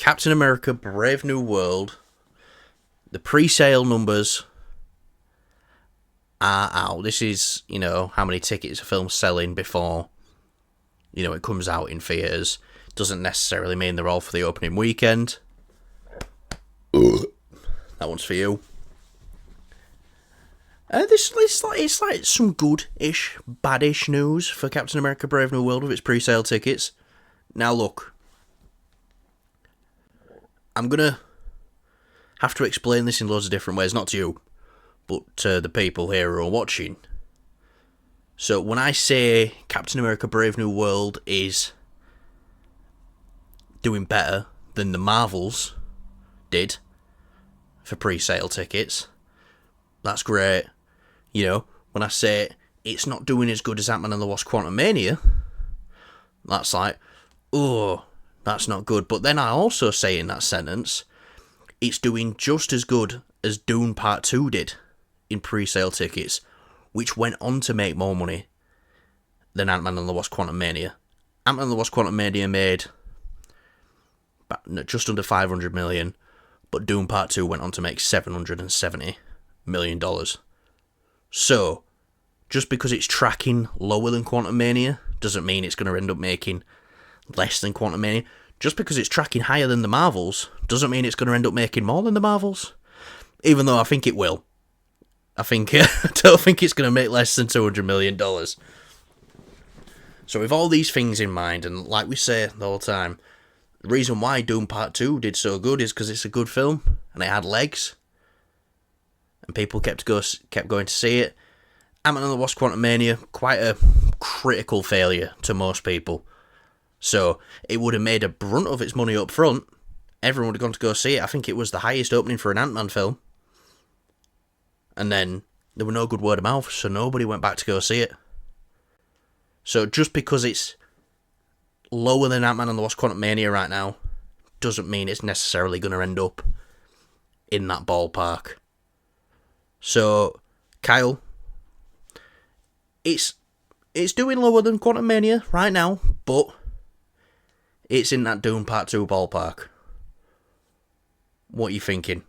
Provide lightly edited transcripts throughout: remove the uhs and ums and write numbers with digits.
Captain America Brave New World, the pre-sale numbers are out. This is, how many tickets a film's selling before, it comes out in theatres. Doesn't necessarily mean they're all for the opening weekend. That one's for you. It's like some good-ish, bad-ish news for Captain America Brave New World with its pre-sale tickets. Now look, I'm going to have to explain this in loads of different ways, not to you, but to the people here who are watching. So when I say Captain America Brave New World is doing better than the Marvels did for pre-sale tickets, that's great. When I say it's not doing as good as Ant-Man and the Wasp Quantumania, that's like, oh, that's not good. But then I also say in that sentence, it's doing just as good as Dune Part 2 did in pre-sale tickets, which went on to make more money than Ant-Man and the Wasp Quantumania. Ant-Man and the Wasp Quantumania made just under $500 million, but Dune Part 2 went on to make $770 million. So, just because it's tracking lower than Quantumania doesn't mean it's going to end up making less than Quantumania. Just because it's tracking higher than the Marvels doesn't mean it's going to end up making more than the Marvels. Even though I think it will. I don't think it's going to make less than $200 million. So with all these things in mind, and like we say the whole time, the reason why Doom Part 2 did so good is because it's a good film, and it had legs, and people kept going to see it. Ant-Man and the Wasp Quantumania, quite a critical failure to most people. So it would have made a brunt of its money up front. Everyone would have gone to go see it. I think it was the highest opening for an Ant-Man film. And then there were no good word of mouth, so nobody went back to go see it. So just because it's lower than Ant-Man and the Wasp Quantumania right now, doesn't mean it's necessarily going to end up in that ballpark. So, Kyle, it's doing lower than Quantumania right now, but it's in that Dune Part 2 ballpark. What are you thinking?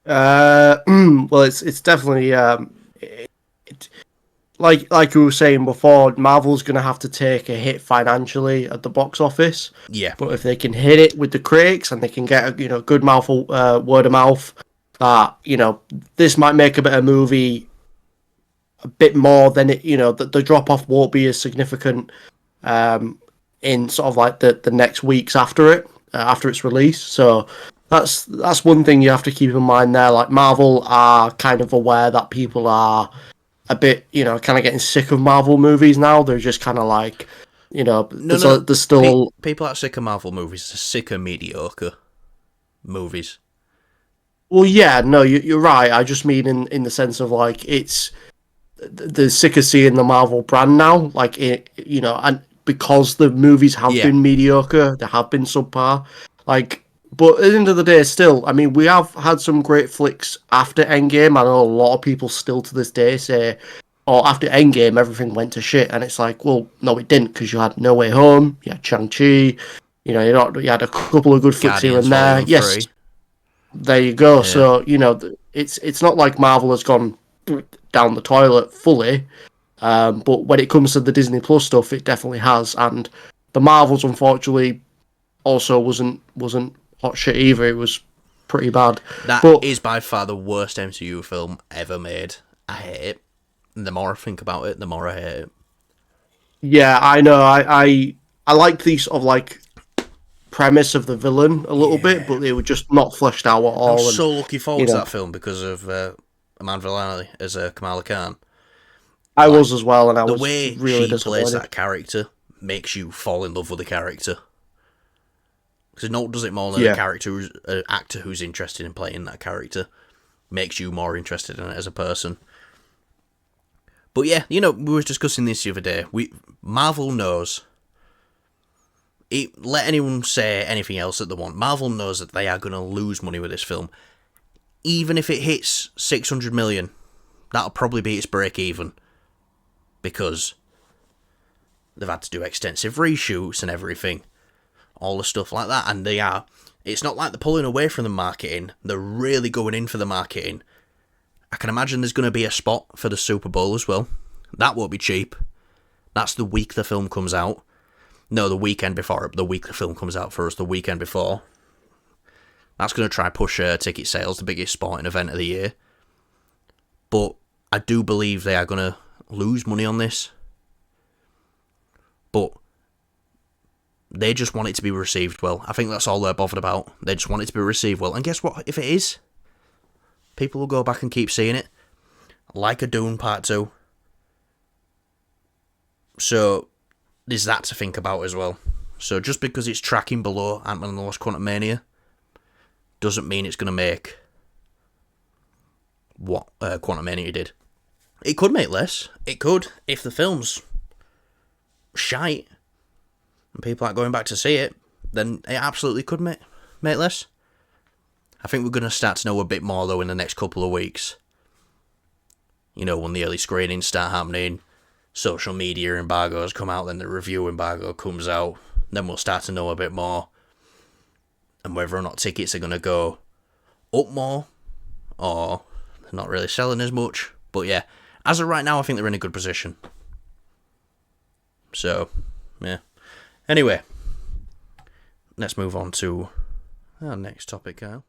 Well, it's definitely like we were saying before, Marvel's going to have to take a hit financially at the box office. Yeah. But if they can hit it with the critics and they can get a good word of mouth, that this might make a better movie a bit more than it. The drop off won't be as significant in sort of like the next weeks after it, after its release. So that's one thing you have to keep in mind there. Like Marvel are kind of aware that people are a bit, kind of getting sick of Marvel movies now. They're just kind of like, there's still... People are sick of Marvel movies. They're sick of mediocre movies. Well, yeah, no, you're right. I just mean in the sense of, like, they're sick of seeing the Marvel brand now. Like, and because the movies have been mediocre, they have been subpar. Like, but at the end of the day, still, I mean, we have had some great flicks after Endgame. I know a lot of people still to this day say, after Endgame, everything went to shit. And it's like, well, no, it didn't, because you had No Way Home, you had Shang-Chi, you had a couple of good flicks here and there. Yes, there you go. Yeah. So, it's not like Marvel has gone down the toilet fully. But when it comes to the Disney Plus stuff, it definitely has. And the Marvels, unfortunately, also wasn't hot shit either. It was pretty bad. That is by far the worst MCU film ever made. I hate it. And the more I think about it, the more I hate it. Yeah, I know. I liked the sort of like premise of the villain a little bit, but they were just not fleshed out at all. I was so looking forward to that film because of Aman Vellani as Kamala Khan. I was as well, and I was really disappointed. The way she plays that character makes you fall in love with the character. Because no one does it more than an actor who's interested in playing that character. Makes you more interested in it as a person. But yeah, we were discussing this the other day. Marvel knows. Let anyone say anything else that they want. Marvel knows that they are going to lose money with this film. Even if it hits 600 million, that'll probably be its break even. Because they've had to do extensive reshoots and everything. all the stuff like that, and they are. It's not like they're pulling away from the marketing. They're really going in for the marketing. I can imagine there's going to be a spot for the Super Bowl as well. That won't be cheap. That's the week the film comes out. No, the weekend before. The week the film comes out for us, the weekend before. That's going to try push ticket sales, the biggest sporting event of the year. But I do believe they are going to lose money on this. But they just want it to be received well. I think that's all they're bothered about. They just want it to be received well. And guess what? If it is, people will go back and keep seeing it. Like a Dune Part 2. So, there's that to think about as well. So, just because it's tracking below Ant-Man and the Lost Quantumania doesn't mean it's going to make what Quantumania did. It could make less. It could, if the film's shite and people aren't going back to see it, then it absolutely could make less. I think we're going to start to know a bit more, though, in the next couple of weeks. You know, when the early screenings start happening, social media embargoes come out, then the review embargo comes out, then we'll start to know a bit more. And whether or not tickets are going to go up more, or they're not really selling as much. But yeah, as of right now, I think they're in a good position. So, yeah. Anyway, let's move on to our next topic, Kyle.